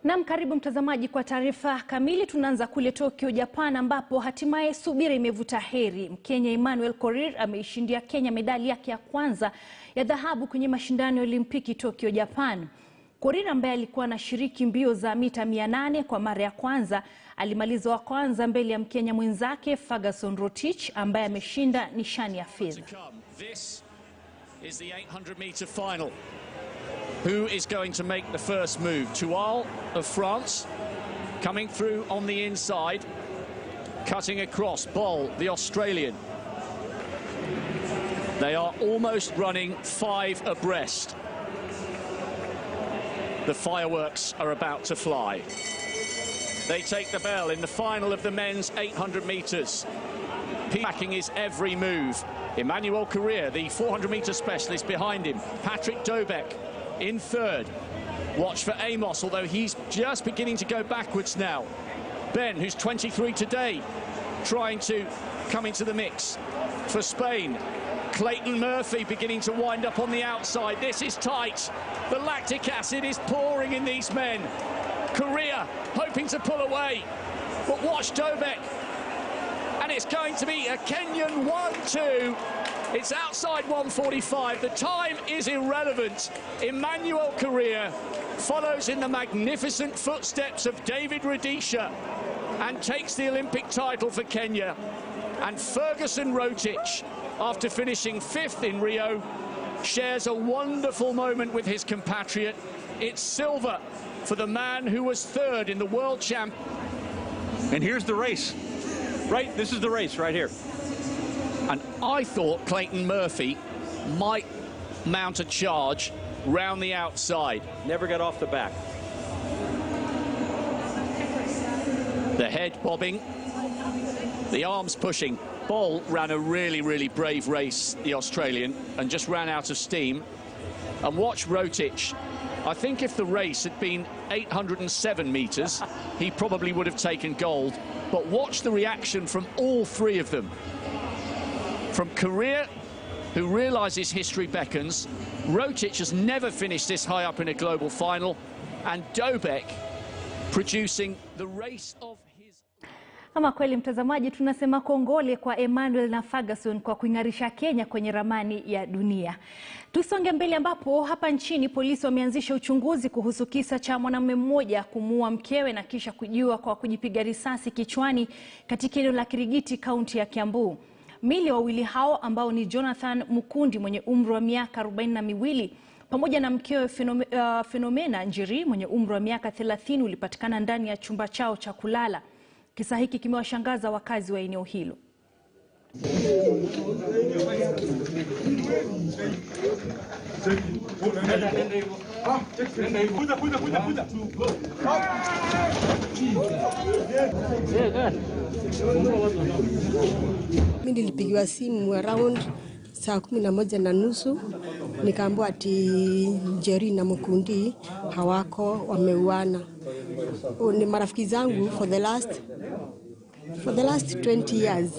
Naam, karibu mtazamaji kwa taarifa kamili. Tunaanza kule Tokyo, Japan, ambapo hatimaye SUBIRA imevuta heri. Mkenya Emmanuel Korir ameishindia Kenya medali yake ya kwanza ya dhahabu kwenye mashindano ya Olimpiki Tokyo, Japan. Korir ambaye alikuwa anashiriki mbio za mita 800 kwa mara ya kwanza, alimaliza wa kwanza mbele ya Mkenya mwenzake Ferguson Rotich ambaye ameshinda nishani ya fedha. This is the 800 meter final. Who is going to make the first move? Tual of France coming through on the inside, cutting across. Bol, the Australian. They are almost running 5 abreast. The fireworks are about to fly. They take the bell in the final of the men's 800 meters. Packing his every move. Emmanuel Korir, the 400 meter specialist, behind him. Patrick Dobek in third. Watch for Amos, although he's just beginning to go backwards now. Ben, who's 23 today, trying to come into the mix for Spain. Clayton Murphy beginning to wind up on the outside. This is tight. The lactic acid is pouring in these men. Korir hoping to pull away, but watch Dobek. And it's going to be a Kenyan 1-2. It's outside 1:45. The time is irrelevant. Emmanuel Korir follows in the magnificent footsteps of David Rudisha and takes the Olympic title for Kenya. And Ferguson Rotich, after finishing 5th in Rio, shares a wonderful moment with his compatriot. It's silver for the man who was 3rd in the World Champ. And here's the race. Right, this is the race right here. And I thought Clayton Murphy might mount a charge round the outside. Never got off the back. The head bobbing, the arms pushing. Bol ran a really brave race, the Australian, and just ran out of steam. And watch Rotich. I think if the race had been 807 meters, he probably would have taken gold. But watch the reaction from all 3 of them. From Korir, who realises history beckons. Rotich has never finished this high up in a global final. And Dobek producing the race of his... Ama kweli mtazamaji, tunasema kongole kwa Emmanuel na Ferguson kwa kuingarisha Kenya kwenye ramani ya dunia. Tusonge mbele, ambapo hapa nchini polisi wameanzisha uchunguzi kuhusu kisa cha mwanamume mmoja kumuua mkewe na kisha kujiua kwa kujipiga risasi kichwani katika eneo la Kirigiti, kaunti ya Kiambu. Mili ya wawili hao ambao ni Jonathan Mukundi mwenye umri wa miaka 42 pamoja na mkewe Fenomena Njiri mwenye umri wa miaka 30 ulipatikana ndani ya chumba chao cha kulala. Kisa hiki kimewashangaza wakazi wa eneo hilo. Mimi nilipigiwa simu around saa 11:30, nikaambiwa ati Njeri na Mukundi hawako, wameuana. Ni marafiki zangu for the last 20 years.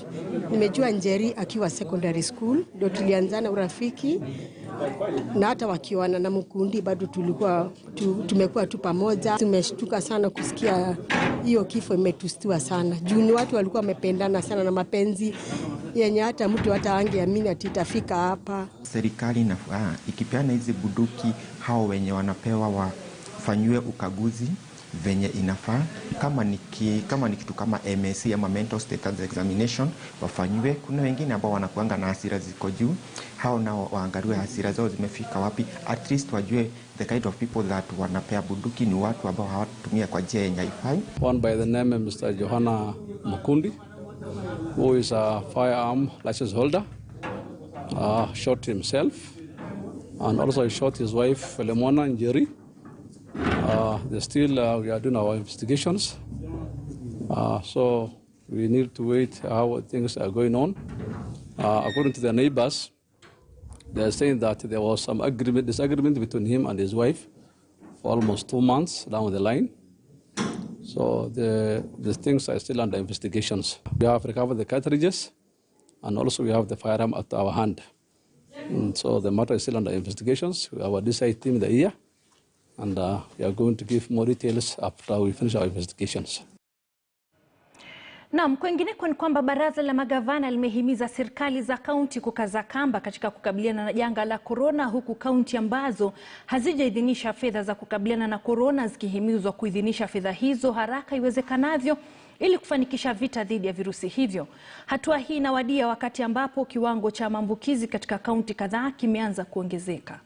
Nimejua Njeri akiwa secondary school, ndio tulianzana urafiki, na hata wakiwana na Mukundi bado tumekuwa tu pamoja. Tumeshtuka sana kusikia hiyo kifo, imetustua sana. Juu ni watu walikuwa wamependana sana na mapenzi yenye hata mtu hata angeamini ati itafika hapa. Serikali ikipeana hizi bunduki, hao wenye wanapewa wafanywe ukaguzi venye inafaa. Kama ni kitu kama MSc ama mental status examination wafanywe. Kuna wengine ambao wanakuanga na hasira ziko juu, hao nao waangaliwe hasira zao zimefika wapi. At least wajue the kind of people that wanapea bunduki ni watu ambao hawatumia kwa njia yenye haifai. One by the name of Mr. Johana Mukundi, who is a firearm license holder, shot himself, and also shot his wife Felemona Njeri. We are doing our investigations, so we need to wait how things are going on. According to the neighbors, they are saying that there was some disagreement between him and his wife for almost 2 months down the line. So the things are still under investigations. We have recovered the cartridges, and also we have the firearm at our hand. And so the matter is still under investigations. We have a DCI team here and we are going to give more details after we finish our investigations. Naam, kwingineko ni kwamba baraza la magavana limehimiza serikali za kaunti kukaza kamba katika kukabiliana na janga la corona, huku kaunti ambazo hazijaidhinisha fedha za kukabiliana na corona zikihimizwa kuidhinisha fedha hizo haraka iwezekanavyo ili kufanikisha vita dhidi ya virusi hivyo. Hatua hii inawadia wakati ambapo kiwango cha maambukizi katika kaunti kadhaa kimeanza kuongezeka.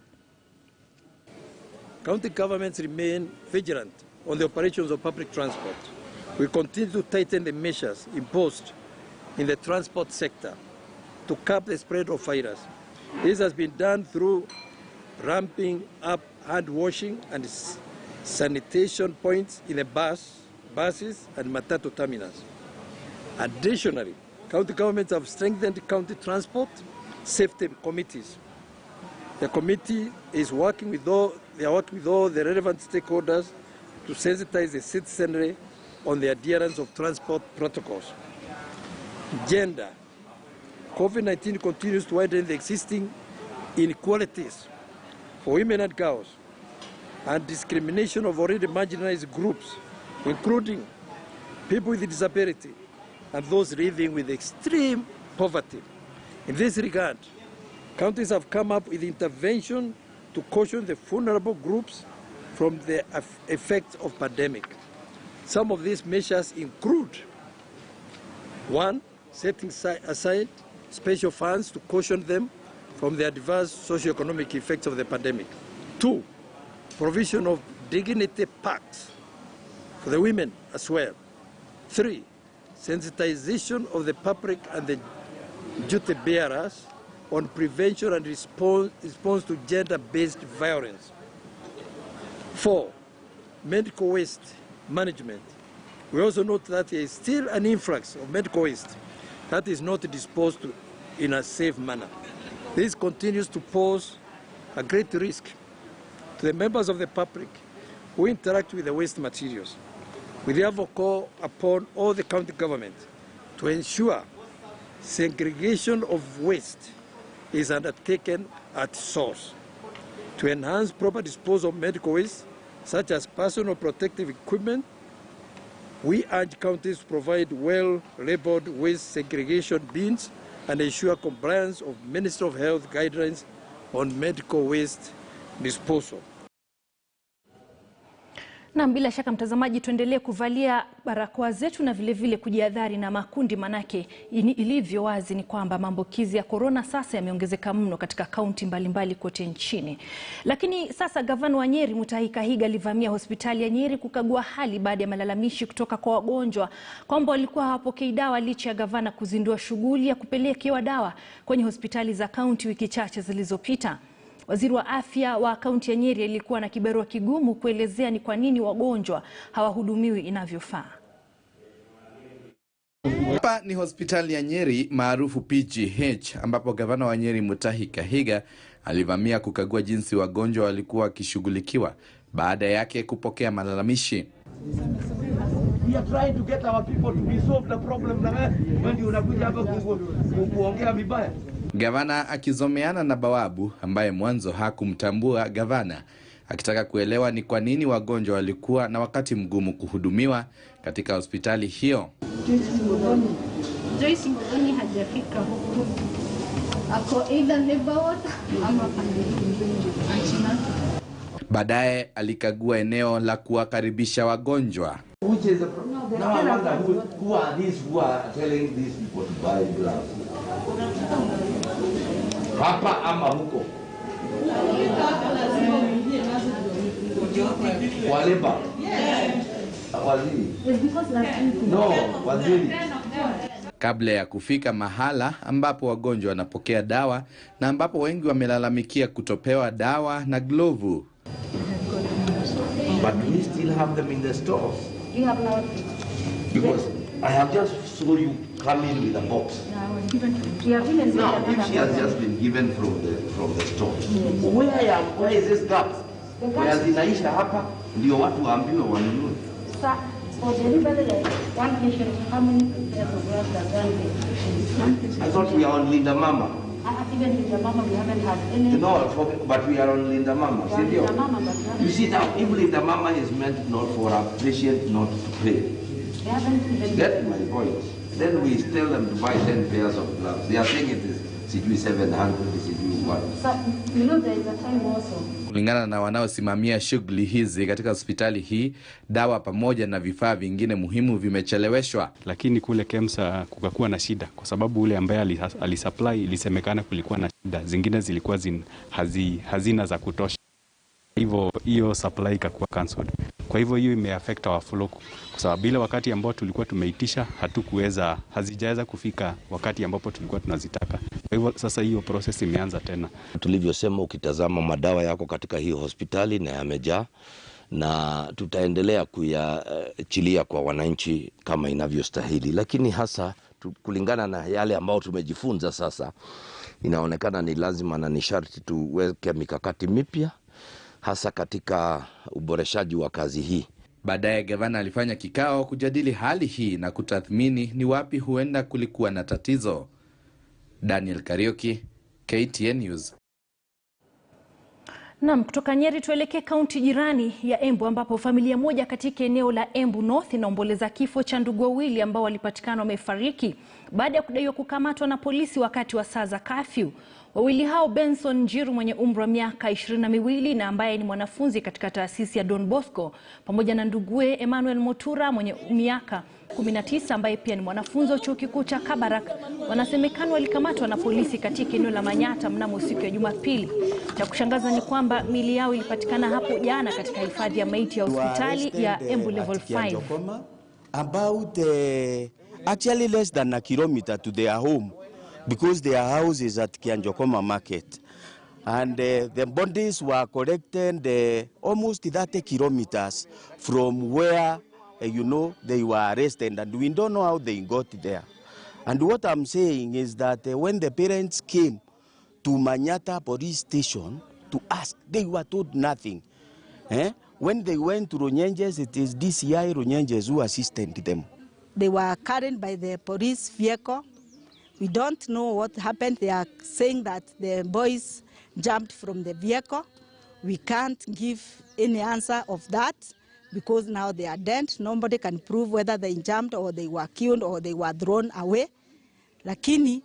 County governments remain vigilant on the operations of public transport. We continue to tighten the measures imposed in the transport sector to curb the spread of virus. This has been done through ramping up hand washing and sanitation points in the buses and matatu terminals. Additionally, county governments have strengthened county transport safety committees. The committee is working with all the relevant stakeholders to sensitize the citizenry on the adherence of transport protocols. Gender. COVID-19 continues to widen the existing inequalities for women and girls and discrimination of already marginalized groups, including people with disability and those living with extreme poverty. In this regard, counties have come up with intervention to caution the vulnerable groups from the effects of pandemic. Some of these measures include: 1. Setting aside special funds to caution them from the adverse socio-economic effects of the pandemic. 2. Provision of dignity packs for the women as well. 3. Sensitization of the public and the duty bearers on prevention and response to gender-based violence. 4. Medical waste management. We also note that there is still an influx of medical waste that is not disposed to in a safe manner. This continues to pose a great risk to the members of the public who interact with the waste materials. We therefore call upon all the county governments to ensure segregation of waste is undertaken at source. To enhance proper disposal of medical waste, such as personal protective equipment, we urge counties to provide well-labeled waste segregation bins and ensure compliance of Ministry of Health guidelines on medical waste disposal. Na bila shaka mtazamaji, tuendelee kuvalia barakoa zetu na vile vile kujihadhari na makundi, manake ilivyo wazi ni kwamba maambukizi ya corona sasa yameongezeka mno katika kaunti mbalimbali kote nchini. Lakini sasa gavana wa Nyeri Mutahi Kahiga alivamia hospitali ya Nyeri kukagua hali baada ya malalamishi kutoka kwa wagonjwa kwamba walikuwa hawapokei dawa licha ya gavana kuzindua shughuli ya kupelekewa dawa kwenye hospitali za kaunti wiki chache zilizopita. Waziri wa afya wa kaunti ya Nyeri alikuwa na kibarua kigumu kuelezea ni kwa nini wagonjwa hawahudumiwi inavyofaa. Hapa ni hospitali ya Nyeri maarufu PGH, ambapo gavana wa Nyeri Mutahi Kahiga alivamia kukagua jinsi wagonjwa walikuwa wakishughulikiwa baada yake kupokea malalamishi. We are trying to get our people to resolve the problem when you unakuja hapa kuongea vibaya. Gavana akizomeana na bawabu ambaye mwanzo hakumtambua gavana, akitaka kuelewa ni kwa nini wagonjwa walikuwa na wakati mgumu kuhudumiwa katika hospitali hiyo. Joyce Mboni hajafika huku. Ako either neighbor ward ama baadaye alikagua eneo la kuwakaribisha wagonjwa. Which is the problem? Now I wonder who are these who are telling these people to buy gloves? Hapa ama huko? Waleba? Waziri? No, waziri. Kabla ya kufika mahala ambapo wagonjwa wanapokea dawa na ambapo wengi wamelalamikia kutopewa dawa na glovu. But we still have them in the stores. You have not. Because I have just saw you come in with a box. Now, if she has just been given from the store, where is this gap? Where zinaisha hapa ndio watu waambiwe wanunue. Sir, for delivery like one patient, how many pairs of gloves are done? I thought we are on Linda Mama. Even Linda Mama, we haven't had any. No, but we are on Linda Mama. You see now, if Linda Mama is meant not for a patient not to pay. They haven't even. That's my point. Then we tell them to buy 10 pairs of gloves. They are saying it is CG 700, CG 1. So, you know, there is a time also. Kulingana na wanaosimamia shughuli hizi katika hospitali hii, dawa pamoja na vifaa vingine muhimu vimecheleweshwa. Lakini kule KEMSA kukakuwa na shida kwa sababu ule ambaye alisupply ilisemekana kulikuwa na shida, zingine zilikuwa hazina za kutosha. Hivyo hiyo supply ikakuwa cancelled. Kwa hivyo hiyo imeaffect our flow kwa sababu bila wakati ambao tulikuwa tumeitisha hazijaweza kufika wakati ambapo tulikuwa tunazitaka. Kwa hivyo sasa hiyo process imeanza tena. Tulivyosema, ukitazama madawa yako katika hii hospitali na yamejaa, na tutaendelea kuyachilia kwa wananchi kama inavyostahili, lakini hasa kulingana na yale ambao tumejifunza sasa, inaonekana ni lazima na ni sharti tuweke mikakati mipya hasa katika uboreshaji wa kazi hii. Baadaye gavana alifanya kikao kujadili hali hii na kutathmini ni wapi huenda kulikuwa na tatizo. Daniel Kariuki, KTN News. Naam, kutoka Nyeri tuelekee kaunti jirani ya Embu ambapo familia moja katika eneo la Embu North inaomboleza kifo cha ndugu wawili ambao walipatikana wamefariki baada ya kudaiwa kukamatwa na polisi wakati wa saa za curfew. Wawili hao, Benson Njiru mwenye umri wa miaka 22 na ambaye ni mwanafunzi katika taasisi ya Don Bosco, pamoja na nduguye Emmanuel Motura mwenye miaka 19 ambaye pia ni mwanafunzi wa chuo kikuu cha Kabarak, wanasemekana walikamatwa na polisi katika eneo la Manyata mnamo siku ya Jumapili. Cha kushangaza ni kwamba miili yao ilipatikana hapo jana katika hifadhi ya maiti ya hospitali ya Embu Level 5. About actually less than a kilometer to their home, because their house is at Kianjokoma Market. And the bodies were collected almost 30 kilometers from where, they were arrested, and we don't know how they got there. And what I'm saying is that when the parents came to Manyata police station to ask, they were told nothing. When they went to Runyenjes, it is DCI Runyenjes who assisted them. They were carried by the police vehicle. We don't know what happened. They are saying that the boys jumped from the vehicle. We can't give any answer of that because now they are dead. Nobody can prove whether they jumped or they were killed or they were thrown away. Lakini,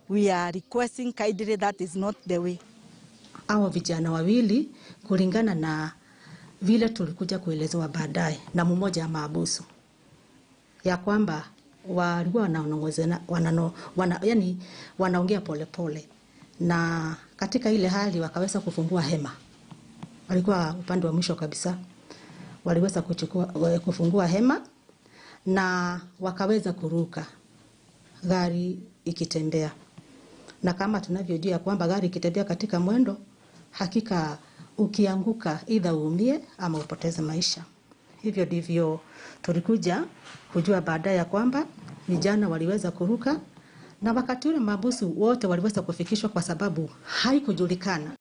we are requesting kindly that is not the way. Hao vijana wawili kulingana na vile tulikuja kuelezewa baadaye na mmoja maabusu ya kwamba walikuwa wanaongea polepole, na katika ile hali wakaweza kufungua hema. Walikuwa upande wa mwisho kabisa, waliweza kufungua hema na wakaweza kuruka gari ikitembea. Na kama tunavyojua kwamba gari ikitembea katika mwendo, hakika ukianguka either uumie ama upoteze maisha. Hivyo ndivyo tulikuja kujua baadaye ya kwamba vijana waliweza kuruka, na wakati ule mabusu wote waliweza kufikishwa kwa sababu haikujulikana.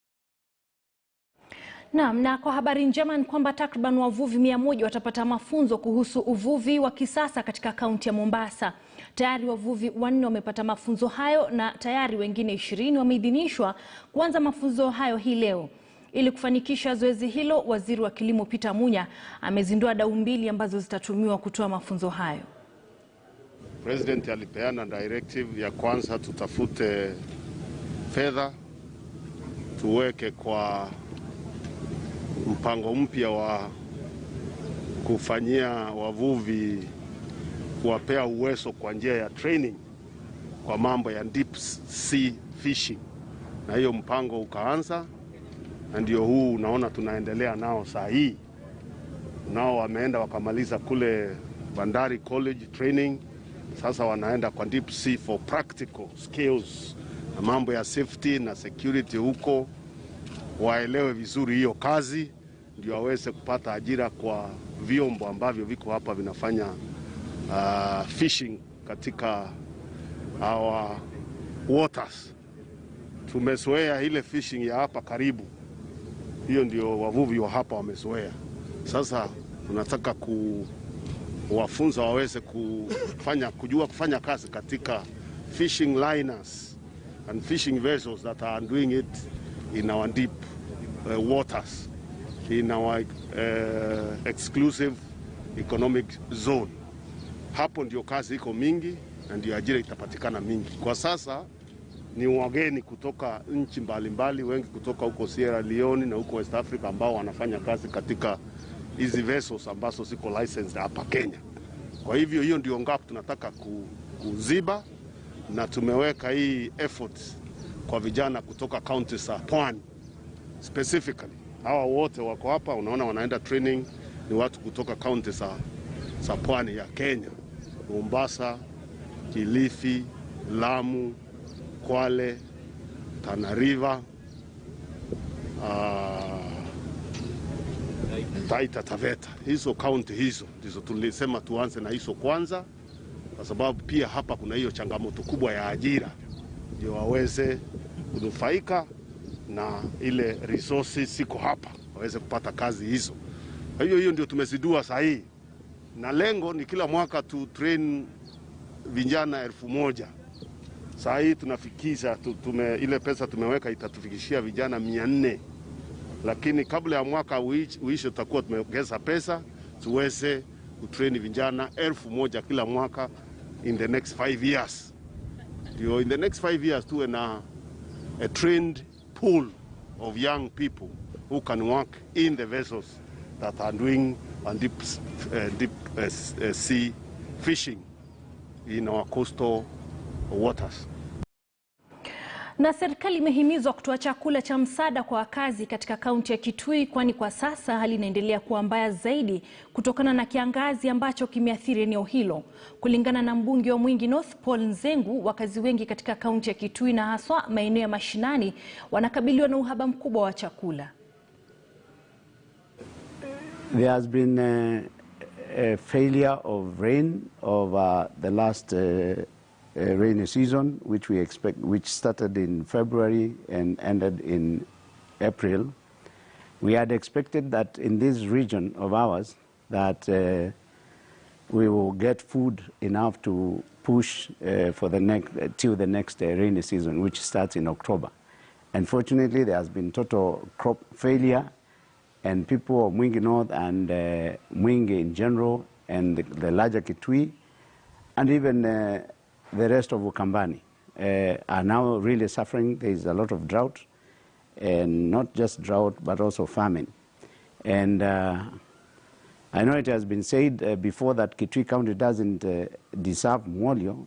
Naam, na kwa habari njema ni kwamba takriban wavuvi 100 watapata mafunzo kuhusu uvuvi wa kisasa katika kaunti ya Mombasa. Tayari wavuvi 4 wamepata mafunzo hayo na tayari wengine 20 wameidhinishwa kuanza mafunzo hayo hii leo. Ili kufanikisha zoezi hilo, Waziri wa Kilimo Peter Munya amezindua dau 2 ambazo zitatumiwa kutoa mafunzo hayo. President alipeana directive ya kwanza tutafute fedha tuweke kwa mpango mpya wa kufanyia wavuvi, kuwapea uwezo kwa njia ya training kwa mambo ya deep sea fishing, na hiyo mpango ukaanza, na ndio huu unaona tunaendelea nao saa hii. Nao wameenda wakamaliza kule Bandari College training, sasa wanaenda kwa deep sea for practical skills na mambo ya safety na security huko, waelewe vizuri hiyo kazi ndio waweze kupata ajira kwa vyombo ambavyo viko hapa vinafanya fishing katika our waters. Tumezoea ile fishing ya hapa karibu, hiyo ndio wavuvi wa hapa wamezoea. Sasa tunataka kuwafunza waweze kujua kufanya kazi katika fishing liners and fishing vessels that are doing it in our deep waters, in our exclusive economic zone. Hapo ndio kazi iko mingi na ndio ajira itapatikana mingi. Kwa sasa ni wageni kutoka nchi mbalimbali, wengi kutoka huko Sierra Leone na huko West Africa ambao wanafanya kazi katika hizi vessels ambazo ziko licensed hapa Kenya. Kwa hivyo hiyo ndio gap tunataka kuziba, na tumeweka hii efforts kwa vijana kutoka counties za Pwani specifically. Hawa wote wako hapa, unaona wanaenda training, ni watu kutoka counties za Pwani ya Kenya: Mombasa, Kilifi, Lamu, Kwale, Tana River, Taita Taveta. Hizo county hizo ndizo tulisema tuanze na hizo kwanza, kwa sababu pia hapa kuna hiyo changamoto kubwa ya ajira, ndio waweze kunufaika na ile resources siko hapa, waweze kupata kazi hizo. Hiyo ndio tumezidua sahihi, na lengo ni kila mwaka tu train vijana 1000. Sahihi tunafikisha ile pesa tumeweka itatufikishia vijana 400, lakini kabla ya mwaka uishe tutakuwa tumeongeza pesa tuweze kutrain vijana 1000 kila mwaka in the next 5 years. Ndio in the next 5 years tuwe na a trained pool of young people who can work in the vessels that are doing deep sea fishing in our coastal waters. Na serikali imehimizwa kutoa chakula cha msaada kwa wakazi katika kaunti ya Kitui, kwani kwa sasa hali inaendelea kuwa mbaya zaidi kutokana na kiangazi ambacho kimeathiri eneo hilo. Kulingana na mbunge wa Mwingi North Paul Nzengu, wakazi wengi katika kaunti ya Kitui na haswa maeneo ya mashinani wanakabiliwa na uhaba mkubwa wa chakula. There has been a failure of rain over the last rainy season, which started in February and ended in April. We had expected that in this region of ours that we will get food enough to push for till the next rainy season, which starts in October. Unfortunately, there has been total crop failure, and people of Mwingi North and Mwingi in general, and the larger Kitui, and even the rest of Ukambani are now really suffering. There is a lot of drought, and not just drought, but also famine. And I know it has been said before that Kitui County doesn't deserve Mwolio,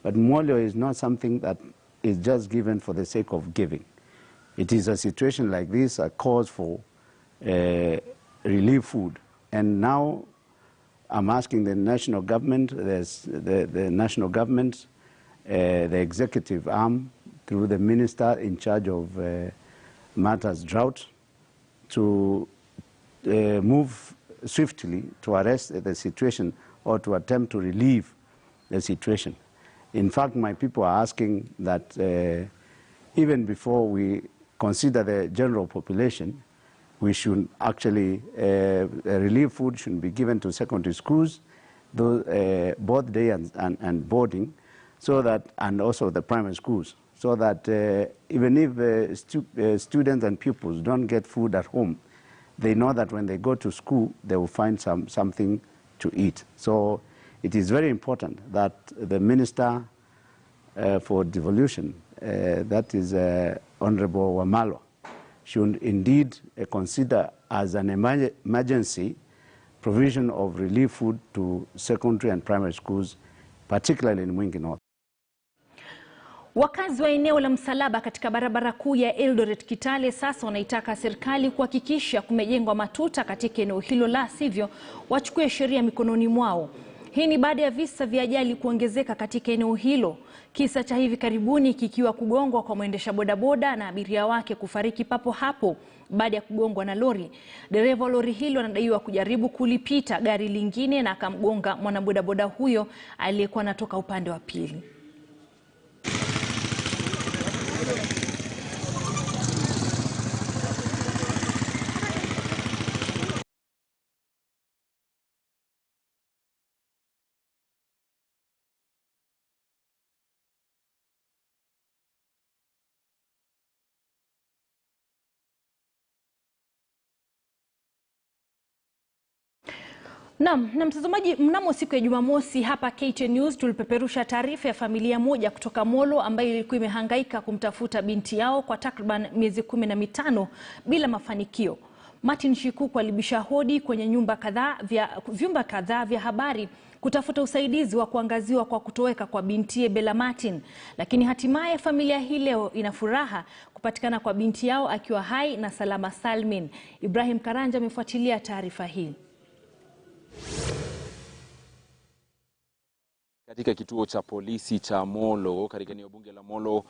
but Mwolio is not something that is just given for the sake of giving. It is a situation like this, a cause for relief food. And now I'm asking the national government, the national government, the executive arm, through the minister in charge of matters drought, to move swiftly to arrest the situation or to attempt to relieve the situation. In fact, my people are asking that even before we consider the general population, we should actually, relief food should be given to secondary schools, both day and boarding, so that, and also the primary schools, so that even if students and pupils don't get food at home, they know that when they go to school, they will find something to eat. So it is very important that the Minister for Devolution, that is Honorable Wamalwa, should indeed consider as an emergency provision of relief food to secondary and primary schools, particularly in Mwingi North. Wakazi wa eneo la Msalaba katika barabara kuu ya Eldoret Kitale sasa wanaitaka serikali kuhakikisha kumejengwa matuta katika eneo hilo, la sivyo wachukue sheria mikononi mwao. Hii ni baada ya visa vya ajali kuongezeka katika eneo hilo. Kisa cha hivi karibuni kikiwa kugongwa kwa mwendesha bodaboda na abiria wake kufariki papo hapo baada ya kugongwa na lori. Dereva lori hilo anadaiwa kujaribu kulipita gari lingine na akamgonga mwanabodaboda huyo aliyekuwa anatoka upande wa pili. Na mtazamaji, mnamo siku ya Jumamosi hapa KTN News tulipeperusha taarifa ya familia moja kutoka Molo ambayo ilikuwa imehangaika kumtafuta binti yao kwa takriban miezi 15 bila mafanikio. Martin Shikuku alibisha hodi kwenye vyumba kadhaa vya habari kutafuta usaidizi wa kuangaziwa kwa kutoweka kwa bintiye Bella Martin, lakini hatimaye familia hii leo ina furaha kupatikana kwa binti yao akiwa hai na salama salmin. Ibrahim Karanja amefuatilia taarifa hii. Katika kituo cha polisi cha Molo, katika eneo bunge la Molo,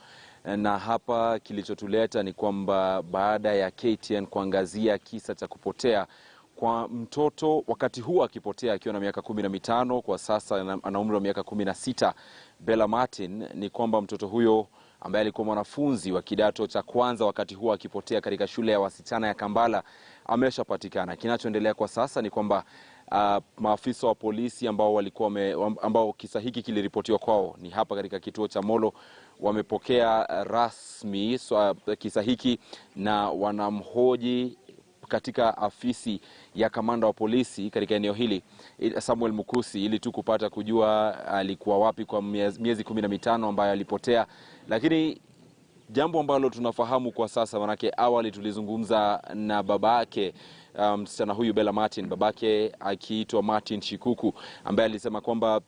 na hapa kilichotuleta ni kwamba baada ya KTN kuangazia kisa cha kupotea kwa mtoto, wakati huo akipotea akiwa na miaka 15, kwa sasa ana umri wa miaka 16, Bella Martin, ni kwamba mtoto huyo ambaye alikuwa mwanafunzi wa kidato cha kwanza wakati huo akipotea katika shule ya wasichana ya Kambala ameshapatikana. Kinachoendelea kwa sasa ni kwamba maafisa wa polisi ambao kisa hiki kiliripotiwa kwao ni hapa katika kituo cha Molo wamepokea rasmi kisa hiki na wanamhoji katika afisi ya kamanda wa polisi katika eneo hili Samuel Mukusi, ili tu kupata kujua alikuwa wapi kwa miezi 15 ambayo alipotea. Lakini jambo ambalo tunafahamu kwa sasa, manake awali tulizungumza na babake msichana huyu Bella Martin, babake akiitwa Martin Shikuku, ambaye alisema kwamba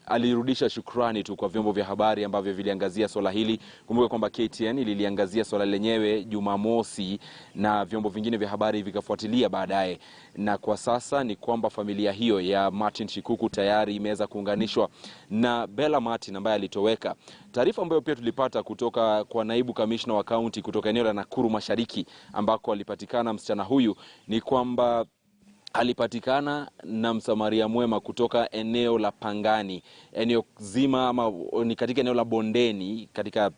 alirudisha shukrani tu kwa vyombo vya habari ambavyo viliangazia swala hili. Kumbuka kwamba KTN ililiangazia swala lenyewe Jumamosi na vyombo vingine vya habari vikafuatilia baadaye, na kwa sasa ni kwamba familia hiyo ya Martin Shikuku tayari imeweza kuunganishwa na Bella Martin ambaye alitoweka. Taarifa ambayo pia tulipata kutoka kwa naibu kamishna wa kaunti kutoka eneo la Nakuru Mashariki ambako alipatikana msichana huyu ni kwamba alipatikana na msamaria mwema kutoka eneo la Pangani, eneo zima ama ni katika eneo la Bondeni, katika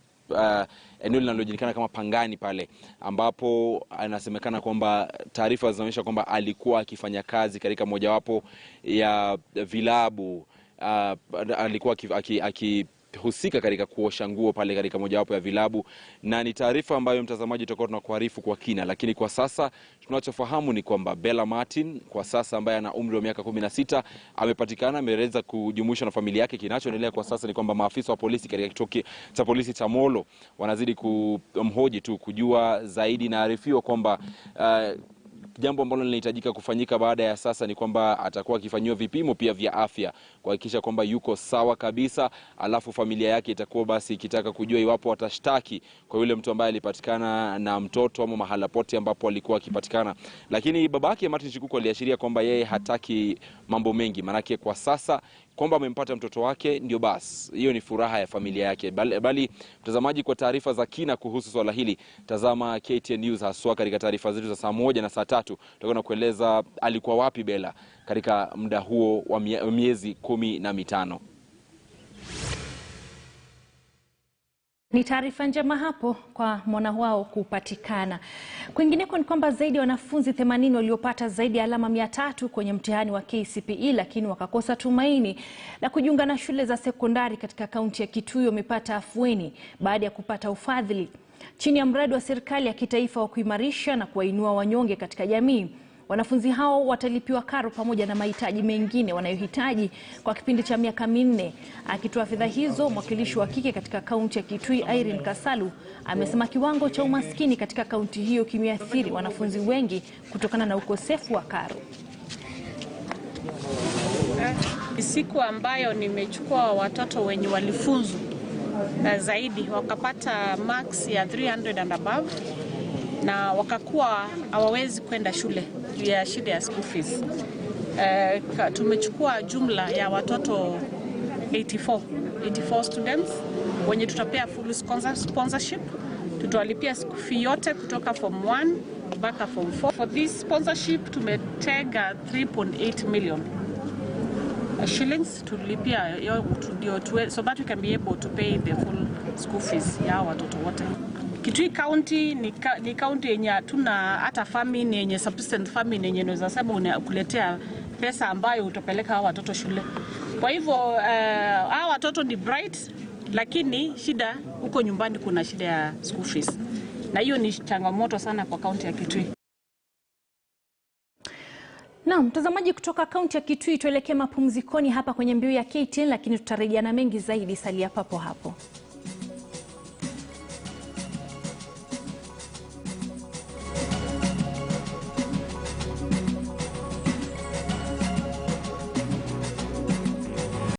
eneo linalojulikana kama Pangani pale, ambapo anasemekana kwamba taarifa zinaonyesha kwamba alikuwa akifanya kazi katika mojawapo ya vilabu, alikuwa husika katika kuosha nguo pale katika mojawapo ya vilabu, na ni taarifa ambayo mtazamaji tutakuwa tunakuarifu kwa kina. Lakini kwa sasa tunachofahamu ni kwamba Bella Martin kwa sasa ambaye ana umri wa miaka 16 amepatikana, ameweza kujumuishwa na familia yake. Kinachoendelea kwa sasa ni kwamba maafisa wa polisi katika kituo cha polisi cha Molo wanazidi kumhoji tu kujua zaidi, na arifiwa kwamba jambo ambalo linahitajika kufanyika baada ya sasa ni kwamba atakuwa akifanywa vipimo pia vya afya kuhakikisha kwamba yuko sawa kabisa, alafu familia yake itakuwa basi ikitaka kujua iwapo watashtaki kwa yule mtu ambaye alipatikana na mtoto ama mahala pote ambapo alikuwa akipatikana. Lakini babake Martin Shikuku aliashiria kwamba yeye hataki mambo mengi, manake kwa sasa kwamba amempata mtoto wake ndio basi, hiyo ni furaha ya familia yake. Bali mtazamaji, kwa taarifa za kina kuhusu swala hili, tazama KTN News, haswa katika taarifa zetu za saa 1 na saa 3 tutakuwa na kueleza alikuwa wapi Bella katika muda huo wa miezi 15. Ni taarifa njema hapo kwa mwana wao kupatikana. Kwingineko ni kwamba zaidi ya wanafunzi 80 waliopata zaidi ya alama 300 kwenye mtihani wa KCPE lakini wakakosa tumaini la kujiunga na shule za sekondari katika kaunti ya Kitui wamepata afueni baada ya kupata ufadhili chini ya mradi wa serikali ya kitaifa wa kuimarisha na kuwainua wanyonge katika jamii. Wanafunzi hao watalipiwa karo pamoja na mahitaji mengine wanayohitaji kwa kipindi cha miaka 4. Akitoa fedha hizo, mwakilishi wa kike katika kaunti ya Kitui Irene Kasalu amesema kiwango cha umaskini katika kaunti hiyo kimeathiri wanafunzi wengi kutokana na ukosefu wa karo. Siku ambayo nimechukua watoto wenye walifunzu zaidi wakapata marks ya 300 and above na wakakuwa hawawezi kwenda shule ya shida ya school fees. Tumechukua jumla ya watoto 84 students wenye tutapea full sponsorship. Tutawalipia school fee yote kutoka form 1 mpaka form 4. For this sponsorship tumetega 3.8 million shillings tulipia so that we can be able to pay the full school fees ya watoto wote. Kitui County ni county yenye hatuna hata famine yenye subsistence famine yenye unaweza sema unakuletea pesa ambayo utapeleka hao watoto shule. Kwa hivyo hao watoto ni bright, lakini shida huko nyumbani kuna shida ya school fees. Na hiyo ni changamoto sana kwa county ya Kitui. Na mtazamaji, kutoka kaunti ya Kitui tuelekee mapumzikoni hapa kwenye mbiu ya KTN, lakini tutarejea na mengi zaidi. Salia papo hapo.